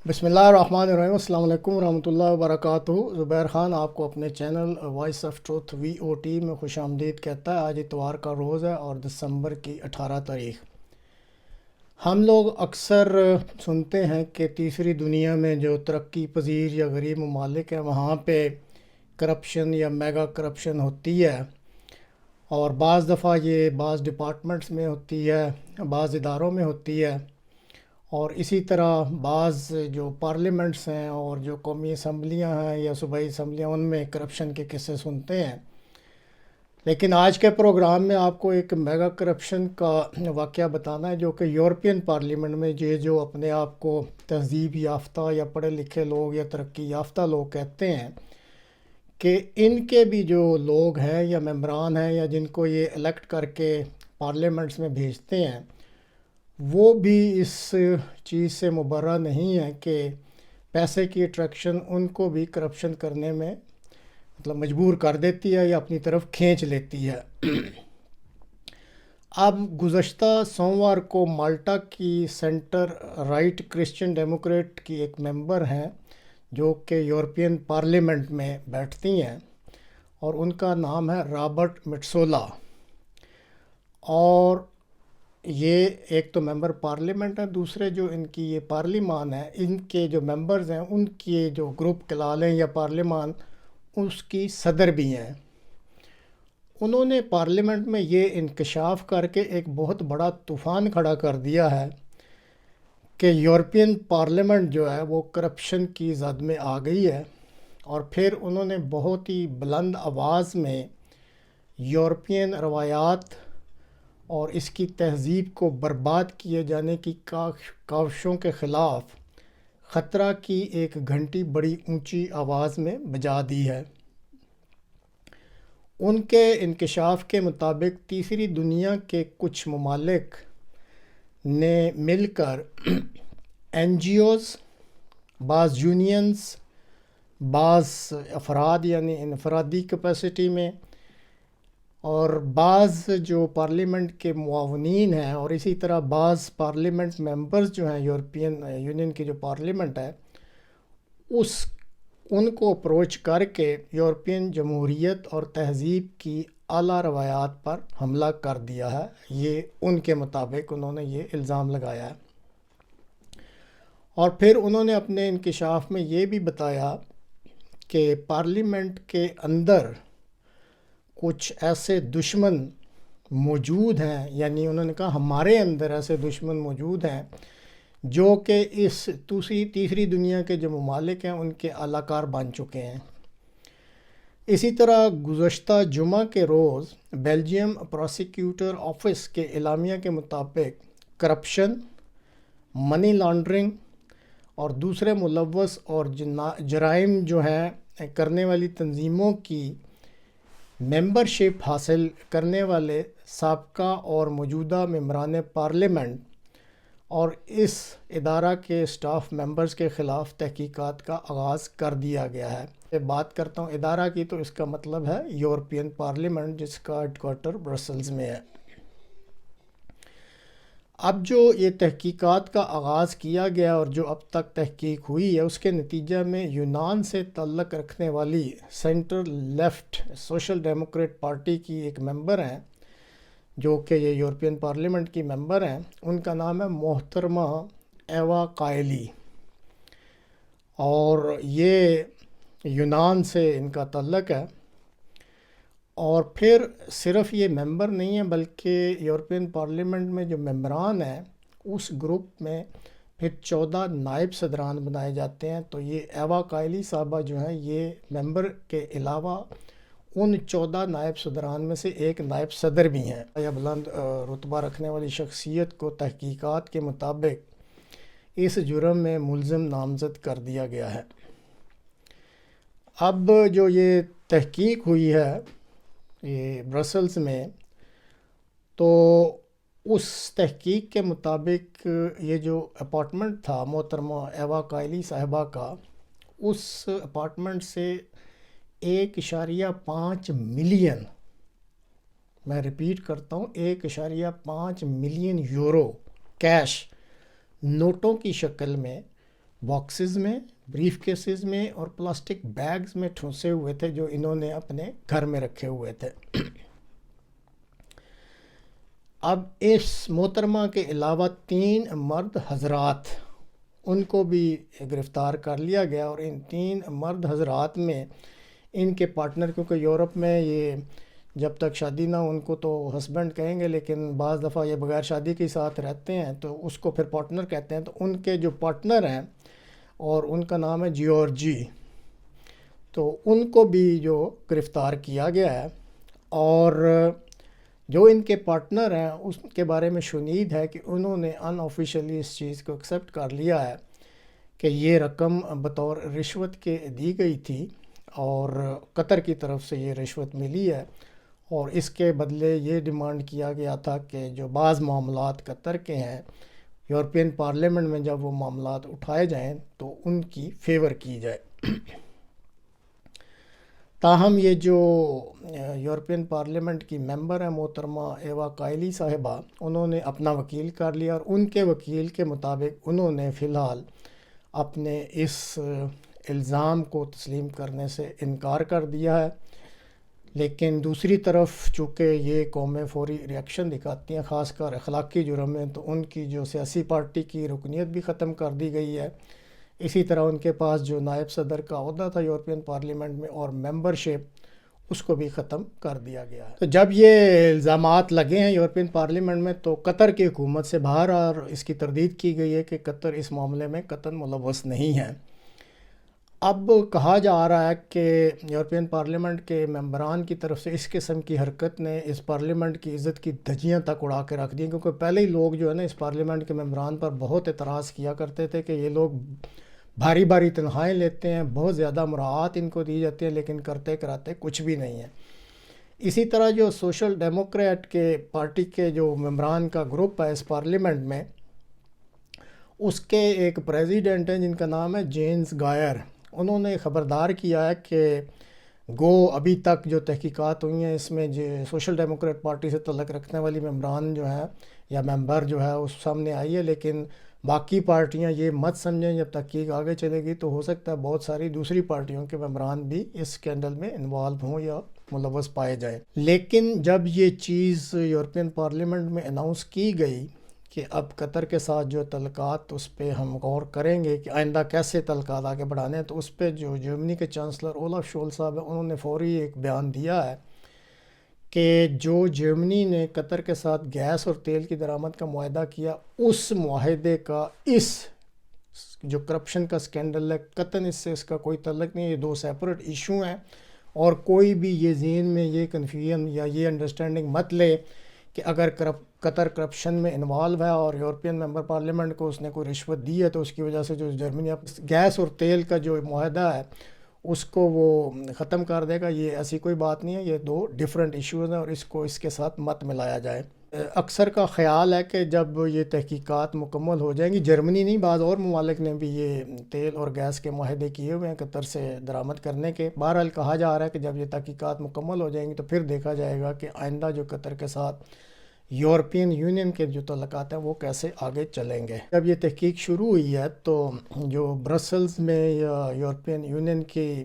بسم اللہ الرحمن الرحیم، السلام علیکم ورحمۃ اللہ وبرکاتہ۔ زبیر خان آپ کو اپنے channel voice of truth VOT میں خوش آمدید کہتا ہے۔ آج اتوار کا روز ہے اور دسمبر کی 18 تاریخ۔ ہم لوگ اکثر سنتے ہیں کہ تیسری دنیا میں جو ترقی پذیر یا غریب ممالک ہیں وہاں پہ کرپشن یا میگا کرپشن ہوتی ہے، اور بعض دفعہ یہ بعض ڈپارٹمنٹس میں ہوتی ہے، بعض اداروں میں ہوتی ہے، اور اسی طرح بعض جو پارلیمنٹس ہیں اور جو قومی اسمبلیاں ہیں یا صوبائی اسمبلیاں ان میں کرپشن کے قصے سنتے ہیں۔ لیکن آج کے پروگرام میں آپ کو ایک میگا کرپشن کا واقعہ بتانا ہے جو کہ یورپین پارلیمنٹ میں یہ جو اپنے آپ کو تہذیب یافتہ یا پڑھے لکھے لوگ یا ترقی یافتہ لوگ کہتے ہیں، کہ ان کے بھی جو لوگ ہیں یا ممبران ہیں یا جن کو یہ الیکٹ کر کے پارلیمنٹس میں بھیجتے ہیں، وہ بھی اس چیز سے مبرہ نہیں ہے کہ پیسے کی اٹریکشن ان کو بھی کرپشن کرنے میں مجبور کر دیتی ہے یا اپنی طرف کھینچ لیتی ہے۔ اب گزشتہ سوموار کو مالٹا کی سینٹر رائٹ کرسچین ڈیموکریٹ کی ایک ممبر ہیں جو کہ یورپین پارلیمنٹ میں بیٹھتی ہیں، اور ان کا نام ہے رابرٹ میٹسولا۔ اور یہ ایک تو ممبر پارلیمنٹ ہیں، دوسرے جو ان کی یہ پارلیمان ہے، ان کے جو ممبرز ہیں ان کے جو گروپ کلا لیں یا پارلیمان، اس کی صدر بھی ہیں۔ انہوں نے پارلیمنٹ میں یہ انکشاف کر کے ایک بہت بڑا طوفان کھڑا کر دیا ہے کہ یورپین پارلیمنٹ جو ہے وہ کرپشن کی زد میں آ گئی ہے، اور پھر انہوں نے بہت ہی بلند آواز میں یورپین روایات اور اس کی تہذیب کو برباد کیے جانے کی کاوشوں کے خلاف خطرہ کی ایک گھنٹی بڑی اونچی آواز میں بجا دی ہے۔ ان کے انکشاف کے مطابق تیسری دنیا کے کچھ ممالک نے مل کر NGOs، بعض یونینز، بعض افراد یعنی انفرادی کیپیسٹی میں، اور بعض جو پارلیمنٹ کے معاونین ہیں، اور اسی طرح بعض پارلیمنٹ ممبرز جو ہیں یورپین یونین کی جو پارلیمنٹ ہے ان کو اپروچ کر کے یورپین جمہوریت اور تہذیب کی اعلیٰ روایات پر حملہ کر دیا ہے۔ یہ ان کے مطابق انہوں نے یہ الزام لگایا ہے، اور پھر انہوں نے اپنے انکشاف میں یہ بھی بتایا کہ پارلیمنٹ کے اندر کچھ ایسے دشمن موجود ہیں، یعنی انہوں نے کہا ہمارے اندر ایسے دشمن موجود ہیں جو کہ اس تیسری دنیا کے جو ممالک ہیں ان کے اعلی کار بن چکے ہیں۔ اسی طرح گزشتہ جمعہ کے روز بیلجیم پراسیکیوٹر آفس کے اعلامیہ کے مطابق کرپشن، منی لانڈرنگ اور دوسرے ملوث اور جرائم جو ہیں کرنے والی تنظیموں کی ممبرشپ حاصل کرنے والے سابقہ اور موجودہ ممبران پارلیمنٹ اور اس ادارہ کے سٹاف ممبرز کے خلاف تحقیقات کا آغاز کر دیا گیا ہے۔ میں بات کرتا ہوں ادارہ کی تو اس کا مطلب ہے یورپین پارلیمنٹ، جس کا ہیڈ کوارٹر برسلز میں ہے۔ اب جو یہ تحقیقات کا آغاز کیا گیا اور جو اب تک تحقیق ہوئی ہے اس کے نتیجہ میں یونان سے تعلق رکھنے والی centre left social Democrat party کی ایک ممبر ہیں جو کہ یہ یورپین پارلیمنٹ کی ممبر ہیں، ان کا نام ہے محترمہ ایوا کائلی، اور یہ یونان سے ان کا تعلق ہے۔ اور پھر صرف یہ ممبر نہیں ہیں بلکہ یورپین پارلیمنٹ میں جو ممبران ہیں اس گروپ میں پھر 14 نائب صدران بنائے جاتے ہیں۔ تو یہ ایوا کائلی صاحبہ جو ہیں یہ ممبر کے علاوہ ان 14 نائب صدران میں سے ایک نائب صدر بھی ہیں۔ یہ بلند رتبہ رکھنے والی شخصیت کو تحقیقات کے مطابق اس جرم میں ملزم نامزد کر دیا گیا ہے۔ اب جو یہ تحقیق ہوئی ہے یہ برسلز میں، تو اس تحقیق کے مطابق یہ جو اپارٹمنٹ تھا محترمہ ایوا کائلی صاحبہ کا، اس اپارٹمنٹ سے 1.5 ملین، میں ریپیٹ کرتا ہوں 1.5 ملین یورو کیش نوٹوں کی شکل میں باکسز میں، بریف کیسز میں اور پلاسٹک بیگز میں ٹھونسے ہوئے تھے جو انہوں نے اپنے گھر میں رکھے ہوئے تھے۔ اب اس محترمہ کے علاوہ 3 مرد حضرات ان کو بھی گرفتار کر لیا گیا، اور ان 3 مرد حضرات میں ان کے پارٹنر، کیونکہ یورپ میں یہ جب تک شادی نہ ان کو تو ہسبینڈ کہیں گے، لیکن بعض دفعہ یہ بغیر شادی کے ساتھ رہتے ہیں تو اس کو پھر پارٹنر کہتے ہیں، تو ان کے جو پارٹنر ہیں اور ان کا نام ہے جیورجی، تو ان کو بھی جو گرفتار کیا گیا ہے، اور جو ان کے پارٹنر ہیں اس کے بارے میں شنید ہے کہ انہوں نے ان آفیشیلی اس چیز کو ایکسیپٹ کر لیا ہے کہ یہ رقم بطور رشوت کے دی گئی تھی اور قطر کی طرف سے یہ رشوت ملی ہے، اور اس کے بدلے یہ ڈیمانڈ کیا گیا تھا کہ جو بعض معاملات قطر کے ہیں یورپین پارلیمنٹ میں جب وہ معاملات اٹھائے جائیں تو ان کی فیور کی جائے۔ تاہم یہ جو یورپین پارلیمنٹ کی ممبر ہیں محترمہ ایوا کائلی صاحبہ، انہوں نے اپنا وکیل کر لیا، اور ان کے وکیل کے مطابق انہوں نے فی الحال اپنے اس الزام کو تسلیم کرنے سے انکار کر دیا ہے۔ لیکن دوسری طرف چونکہ یہ قومیں فوری ری ایکشن دکھاتی ہیں، خاص کر اخلاقی جرم میں، تو ان کی جو سیاسی پارٹی کی رکنیت بھی ختم کر دی گئی ہے۔ اسی طرح ان کے پاس جو نائب صدر کا عہدہ تھا یورپین پارلیمنٹ میں اور ممبرشپ، اس کو بھی ختم کر دیا گیا ہے۔ تو جب یہ الزامات لگے ہیں یورپین پارلیمنٹ میں تو قطر کی حکومت سے باہر اور اس کی تردید کی گئی ہے کہ قطر اس معاملے میں قطعاً ملوث نہیں ہے۔ اب کہا جا رہا ہے کہ یورپین پارلیمنٹ کے ممبران کی طرف سے اس قسم کی حرکت نے اس پارلیمنٹ کی عزت کی دھجیاں تک اڑا کے رکھ دیں، کیونکہ پہلے ہی لوگ جو ہے نا اس پارلیمنٹ کے ممبران پر بہت اعتراض کیا کرتے تھے کہ یہ لوگ بھاری بھاری تنخواہیں لیتے ہیں، بہت زیادہ مراعات ان کو دی جاتی ہیں، لیکن کرتے کراتے کچھ بھی نہیں ہے۔ اسی طرح جو سوشل ڈیموکریٹ کے پارٹی کے جو ممبران کا گروپ ہے اس پارلیمنٹ میں، اس کے ایک پریزیڈنٹ ہیں جن کا نام ہے جینز گائر، انہوں نے خبردار کیا ہے کہ گو ابھی تک جو تحقیقات ہوئی ہیں اس میں جو سوشل ڈیموکریٹ پارٹی سے تعلق رکھنے والی ممبران جو ہیں یا ممبر جو ہے اس سامنے آئی ہے، لیکن باقی پارٹیاں یہ مت سمجھیں جب تحقیق آگے چلے گی تو ہو سکتا ہے بہت ساری دوسری پارٹیوں کے ممبران بھی اس اسکینڈل میں انوالو ہوں یا ملوث پائے جائیں۔ لیکن جب یہ چیز یورپین پارلیمنٹ میں اناؤنس کی گئی کہ اب قطر کے ساتھ جو تعلقات اس پہ ہم غور کریں گے کہ آئندہ کیسے تعلقات آگے بڑھانے ہیں، تو اس پہ جو جرمنی کے چانسلر اولاف شولز صاحب ہیں انہوں نے فوری ایک بیان دیا ہے کہ جو جرمنی نے قطر کے ساتھ گیس اور تیل کی درآمد کا معاہدہ کیا، اس معاہدے کا اس جو کرپشن کا سکینڈل ہے قطعاً اس سے اس کا کوئی تعلق نہیں ہے، یہ 2 سیپریٹ ایشو ہیں، اور کوئی بھی یہ ذہن میں یہ کنفیوژن یا یہ انڈرسٹینڈنگ مت لے کہ اگر قطر کرپشن میں انوالو ہے اور یورپین ممبر پارلیمنٹ کو اس نے کوئی رشوت دی ہے تو اس کی وجہ سے جو جرمنی گیس اور تیل کا جو معاہدہ ہے اس کو وہ ختم کر دے گا۔ یہ ایسی کوئی بات نہیں ہے، یہ 2 ڈیفرنٹ ایشوز ہیں اور اس کو اس کے ساتھ مت ملایا جائے۔ اکثر کا خیال ہے کہ جب یہ تحقیقات مکمل ہو جائیں گی، جرمنی نہیں بعض اور ممالک نے بھی یہ تیل اور گیس کے معاہدے کیے ہوئے ہیں قطر سے درآمد کرنے کے، بہرحال کہا جا رہا ہے کہ جب یہ تحقیقات مکمل ہو جائیں گی تو پھر دیکھا جائے گا کہ آئندہ جو قطر کے ساتھ یورپین یونین کے جو تعلقات ہیں وہ کیسے آگے چلیں گے۔ جب یہ تحقیق شروع ہوئی ہے تو جو برسلز میں یا یورپین یونین کی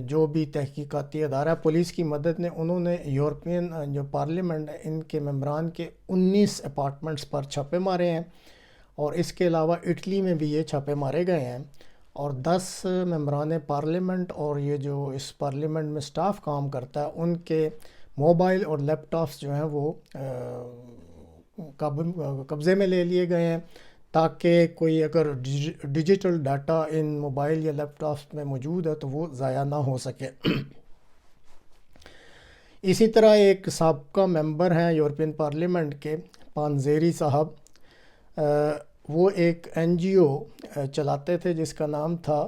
جو بھی تحقیقاتی ادارہ پولیس کی مدد نے، انہوں نے یورپین جو پارلیمنٹ ان کے ممبران کے 19 اپارٹمنٹس پر چھاپے مارے ہیں، اور اس کے علاوہ اٹلی میں بھی یہ چھاپے مارے گئے ہیں، اور 10 ممبران پارلیمنٹ اور یہ جو اس پارلیمنٹ میں سٹاف کام کرتا ہے ان کے موبائل اور لیپ ٹاپس جو ہیں وہ قبضے میں لے لیے گئے ہیں، تاکہ کوئی اگر ڈیجیٹل ڈاٹا ان موبائل یا لیپ ٹاپس میں موجود ہے تو وہ ضائع نہ ہو سکے۔ اسی طرح ایک سابقہ ممبر ہیں یورپین پارلیمنٹ کے پانزیری صاحب، وہ ایک NGO چلاتے تھے جس کا نام تھا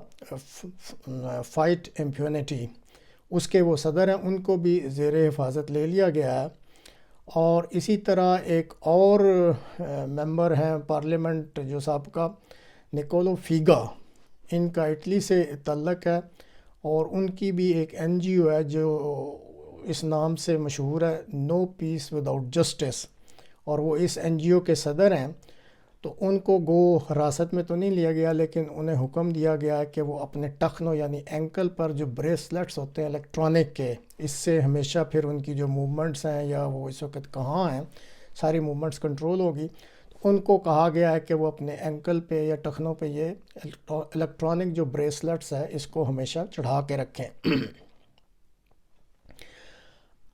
فائٹ امپیونٹی، اس کے وہ صدر ہیں، ان کو بھی زیر حفاظت لے لیا گیا ہے۔ اور اسی طرح ایک اور ممبر ہیں پارلیمنٹ جو سابقہ نکولو فیگا، ان کا اٹلی سے تعلق ہے، اور ان کی بھی ایک NGO ہے جو اس نام سے مشہور ہے، نو پیس وداؤٹ جسٹس، اور وہ اس NGO کے صدر ہیں۔ تو ان کو گو حراست میں تو نہیں لیا گیا، لیکن انہیں حکم دیا گیا کہ وہ اپنے ٹخنوں یعنی اینکل پر جو بریسلیٹس ہوتے ہیں الیکٹرانک کے، اس سے ہمیشہ پھر ان کی جو موومنٹس ہیں یا وہ اس وقت کہاں ہیں ساری موومنٹس کنٹرول ہوگی. ان کو کہا گیا ہے کہ وہ اپنے اینکل پہ یا ٹخنوں پہ یہ الیکٹرانک جو بریسلیٹس ہے اس کو ہمیشہ چڑھا کے رکھیں.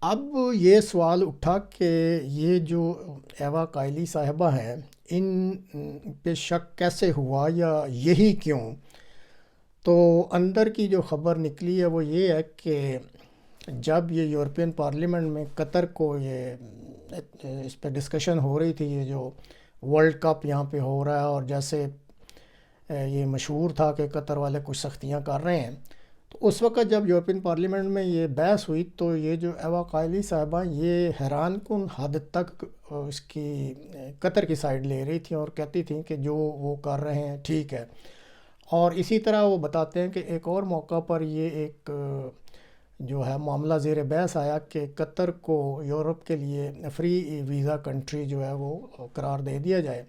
اب یہ سوال اٹھا کہ یہ جو ایوا کائلی صاحبہ ہیں ان پہ شک کیسے ہوا یا یہی کیوں. تو اندر کی جو خبر نکلی ہے وہ یہ ہے کہ جب یہ یورپین پارلیمنٹ میں قطر کو یہ اس پہ ڈسکشن ہو رہی تھی، یہ جو ورلڈ کپ یہاں پہ ہو رہا ہے اور جیسے یہ مشہور تھا کہ قطر والے کچھ سختیاں کر رہے ہیں، تو اس وقت جب یورپین پارلیمنٹ میں یہ بحث ہوئی تو یہ جو ایوا قائلی صاحبہ یہ حیران کن حد تک اس کی قطر کی سائڈ لے رہی تھیں اور کہتی تھیں کہ جو وہ کر رہے ہیں ٹھیک ہے. اور اسی طرح وہ بتاتے ہیں کہ ایک اور موقع پر یہ ایک جو ہے معاملہ زیر بحث آیا کہ قطر کو یورپ کے لیے فری ویزا کنٹری جو ہے وہ قرار دے دیا جائے.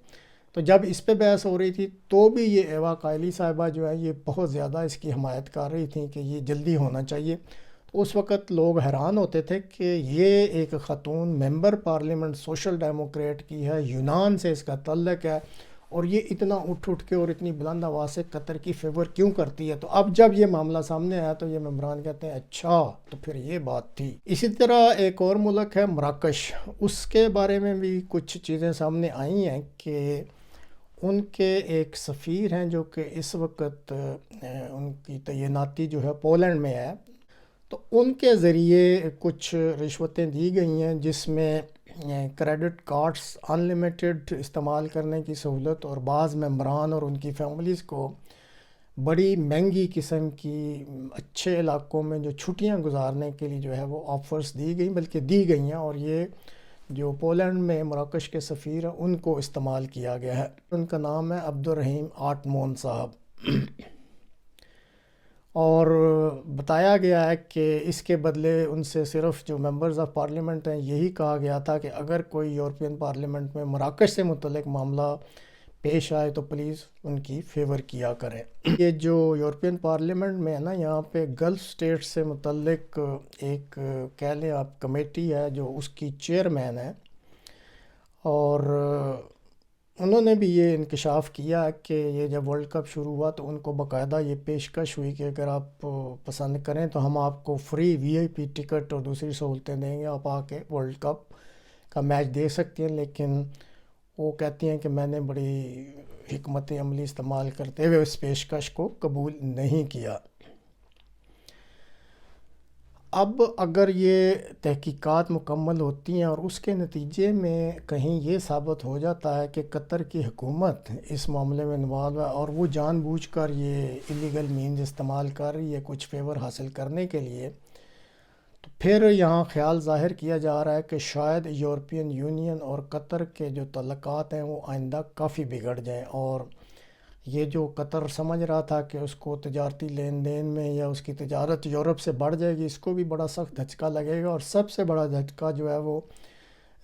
تو جب اس پہ بحث ہو رہی تھی تو بھی یہ ایوا قائلی صاحبہ جو ہے یہ بہت زیادہ اس کی حمایت کر رہی تھیں کہ یہ جلدی ہونا چاہیے. تو اس وقت لوگ حیران ہوتے تھے کہ یہ ایک خاتون ممبر پارلیمنٹ سوشل ڈیموکریٹ کی ہے، یونان سے اس کا تعلق ہے، اور یہ اتنا اٹھ کے اور اتنی بلند آواز سے قطر کی فیور کیوں کرتی ہے. تو اب جب یہ معاملہ سامنے آیا تو یہ ممبران کہتے ہیں اچھا تو پھر یہ بات تھی. اسی طرح ایک اور ملک ہے مراکش، اس کے بارے میں بھی کچھ چیزیں سامنے آئی ہیں کہ ان کے ایک سفیر ہیں جو کہ اس وقت ان کی تعیناتی جو ہے پولینڈ میں ہے. تو ان کے ذریعے کچھ رشوتیں دی گئی ہیں جس میں کریڈٹ کارڈز ان لمیٹڈ استعمال کرنے کی سہولت، اور بعض ممبران اور ان کی فیملیز کو بڑی مہنگی قسم کی اچھے علاقوں میں جو چھٹیاں گزارنے کے لیے جو ہے وہ آفرز دی گئی، بلکہ دی گئی ہیں، اور یہ جو پولینڈ میں مراکش کے سفیر ہیں ان کو استعمال کیا گیا ہے. ان کا نام ہے عبدالرحیم آٹمون صاحب. اور بتایا گیا ہے کہ اس کے بدلے ان سے صرف جو ممبرز آف پارلیمنٹ ہیں یہی کہا گیا تھا کہ اگر کوئی یورپین پارلیمنٹ میں مراکش سے متعلق معاملہ پیش آئے تو پلیز ان کی فیور کیا کریں. یہ جو یورپین پارلیمنٹ میں ہے نا، یہاں پہ گلف سٹیٹ سے متعلق ایک کہہ لیں آپ کمیٹی ہے جو اس کی چیئرمین ہے، اور انہوں نے بھی یہ انکشاف کیا کہ یہ جب ورلڈ کپ شروع ہوا تو ان کو باقاعدہ یہ پیشکش ہوئی کہ اگر آپ پسند کریں تو ہم آپ کو فری وی آئی پی ٹکٹ اور دوسری سہولتیں دیں گے، آپ آ کے ورلڈ کپ کا میچ دیکھ سکتے ہیں. لیکن وہ کہتی ہیں کہ میں نے بڑی حکمت عملی استعمال کرتے ہوئے اس پیشکش کو قبول نہیں کیا. اب اگر یہ تحقیقات مکمل ہوتی ہیں اور اس کے نتیجے میں کہیں یہ ثابت ہو جاتا ہے کہ قطر کی حکومت اس معاملے میں انوالو ہے اور وہ جان بوجھ کر یہ ایلیگل مینز استعمال کر رہی ہے کچھ فیور حاصل کرنے کے لیے، تو پھر یہاں خیال ظاہر کیا جا رہا ہے کہ شاید یورپین یونین اور قطر کے جو تعلقات ہیں وہ آئندہ کافی بگڑ جائیں، اور یہ جو قطر سمجھ رہا تھا کہ اس کو تجارتی لین دین میں یا اس کی تجارت یورپ سے بڑھ جائے گی، اس کو بھی بڑا سخت دھچکا لگے گا. اور سب سے بڑا دھچکا جو ہے وہ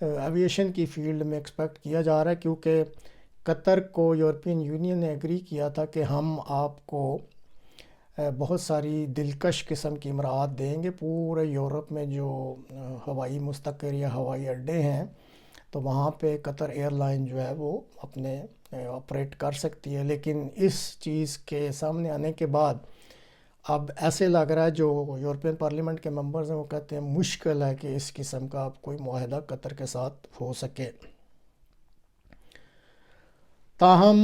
ایویشن کی فیلڈ میں ایکسپیکٹ کیا جا رہا ہے، کیونکہ قطر کو یورپین یونین نے ایگری کیا تھا کہ ہم آپ کو بہت ساری دلکش قسم کی امراض دیں گے پورے یورپ میں جو ہوائی مستقر یا ہوائی اڈے ہیں، تو وہاں پہ قطر ایئر لائن جو ہے وہ اپنے آپریٹ کر سکتی ہے. لیکن اس چیز کے سامنے آنے کے بعد اب ایسے لگ رہا ہے جو یورپین پارلیمنٹ کے ممبرز ہیں وہ کہتے ہیں مشکل ہے کہ اس قسم کا اب کوئی معاہدہ قطر کے ساتھ ہو سکے. تاہم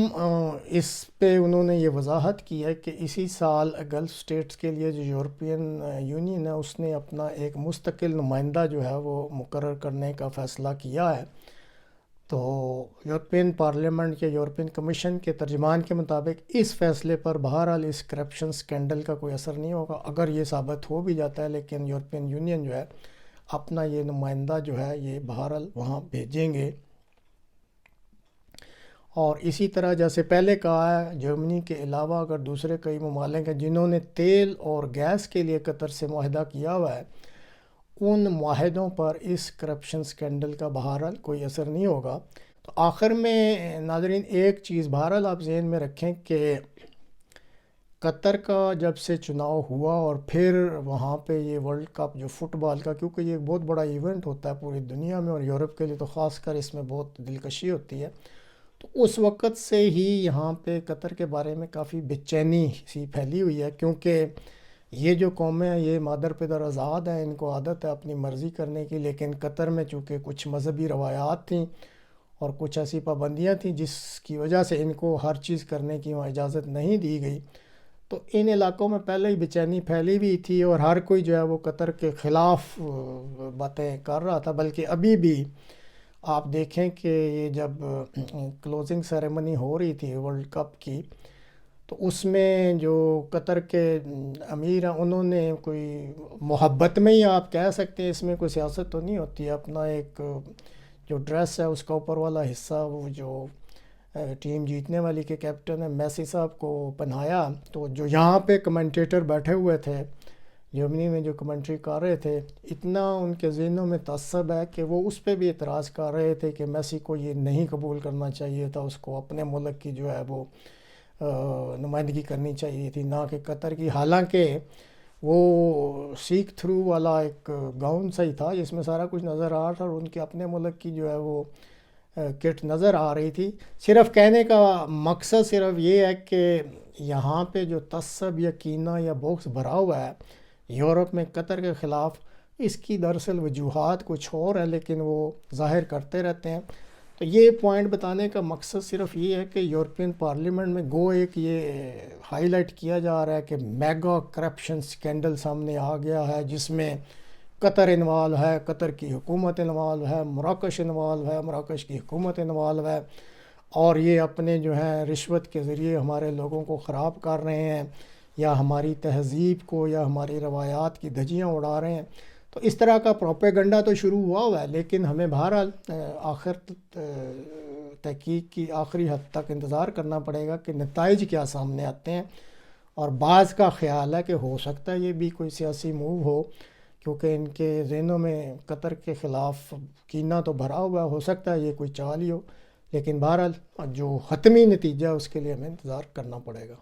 اس پہ انہوں نے یہ وضاحت کی ہے کہ اسی سال گلف سٹیٹس کے لیے جو یورپین یونین ہے اس نے اپنا ایک مستقل نمائندہ جو ہے وہ مقرر کرنے کا فیصلہ کیا ہے. تو یورپین پارلیمنٹ یا یورپین کمیشن کے ترجمان کے مطابق اس فیصلے پر بہرحال اس کرپشن سکینڈل کا کوئی اثر نہیں ہوگا اگر یہ ثابت ہو بھی جاتا ہے، لیکن یورپین یونین جو ہے اپنا یہ نمائندہ جو ہے یہ بہرحال وہاں بھیجیں گے. اور اسی طرح جیسے پہلے کہا ہے، جرمنی کے علاوہ اگر دوسرے کئی ممالک ہیں جنہوں نے تیل اور گیس کے لیے قطر سے معاہدہ کیا ہوا ہے، ان معاہدوں پر اس کرپشن سکینڈل کا بہرحال کوئی اثر نہیں ہوگا. تو آخر میں ناظرین ایک چیز بہرحال آپ ذہن میں رکھیں کہ قطر کا جب سے چناؤ ہوا اور پھر وہاں پہ یہ ورلڈ کپ جو فٹ بال کا، کیونکہ یہ ایک بہت بڑا ایونٹ ہوتا ہے پوری دنیا میں اور یورپ کے لیے تو خاص کر اس میں بہت دلکشی ہوتی ہے، تو اس وقت سے ہی یہاں پہ قطر کے بارے میں کافی بے چینی سی پھیلی ہوئی ہے، کیونکہ یہ جو قومیں ہیں یہ مادر پدر آزاد ہیں، ان کو عادت ہے اپنی مرضی کرنے کی، لیکن قطر میں چونکہ کچھ مذہبی روایات تھیں اور کچھ ایسی پابندیاں تھیں جس کی وجہ سے ان کو ہر چیز کرنے کی وہاں اجازت نہیں دی گئی، تو ان علاقوں میں پہلے ہی بے چینی پھیلی ہوئی تھی اور ہر کوئی جو ہے وہ قطر کے خلاف باتیں کر رہا تھا۔ بلکہ ابھی بھی آپ دیکھیں کہ یہ جب کلوزنگ سیریمنی ہو رہی تھی ورلڈ کپ کی، تو اس میں جو قطر کے امیر ہیں انہوں نے کوئی محبت میں ہی آپ کہہ سکتے ہیں، اس میں کوئی سیاست تو نہیں ہوتی ہے، اپنا ایک جو ڈریس ہے اس کا اوپر والا حصہ وہ جو ٹیم جیتنے والی کے کیپٹن ہے میسی صاحب کو پہنایا، تو جو یہاں پہ کمنٹیٹر بیٹھے ہوئے تھے جرمنی میں جو کمنٹری کر رہے تھے، اتنا ان کے ذہنوں میں تعصب ہے کہ وہ اس پہ بھی اعتراض کر رہے تھے کہ میسی کو یہ نہیں قبول کرنا چاہیے تھا، اس کو اپنے ملک کی جو ہے وہ نمائندگی کرنی چاہیے تھی نہ کہ قطر کی، حالانکہ وہ سیک تھرو والا ایک گاؤن سا ہی تھا جس میں سارا کچھ نظر آ رہا تھا اور ان کے اپنے ملک کی جو ہے وہ کٹ نظر آ رہی تھی۔ صرف کہنے کا مقصد صرف یہ ہے کہ یہاں پہ جو تعصب یا کینہ یا بغض بھرا ہوا ہے یورپ میں قطر کے خلاف، اس کی دراصل وجوہات کچھ اور ہیں لیکن وہ ظاہر کرتے رہتے ہیں۔ تو یہ پوائنٹ بتانے کا مقصد صرف یہ ہے کہ یورپین پارلیمنٹ میں گو ایک یہ ہائی لائٹ کیا جا رہا ہے کہ میگا کرپشن سکینڈل سامنے آ گیا ہے جس میں قطر انوالو ہے، قطر کی حکومت انوالو ہے، مراکش انوالو ہے، مراکش کی حکومت انوالو ہے، اور یہ اپنے جو ہیں رشوت کے ذریعے ہمارے لوگوں کو خراب کر رہے ہیں یا ہماری تہذیب کو یا ہماری روایات کی دھجیاں اڑا رہے ہیں۔ تو اس طرح کا پروپیگنڈا تو شروع ہوا ہے، لیکن ہمیں بہرحال آخر تحقیق کی آخری حد تک انتظار کرنا پڑے گا کہ نتائج کیا سامنے آتے ہیں، اور بعض کا خیال ہے کہ ہو سکتا ہے یہ بھی کوئی سیاسی موو ہو، کیونکہ ان کے ذہنوں میں قطر کے خلاف کینہ تو بھرا ہوا ہو سکتا ہے یہ کوئی چال ہی ہو، لیکن بہرحال جو حتمی نتیجہ اس کے لیے ہمیں انتظار کرنا پڑے گا۔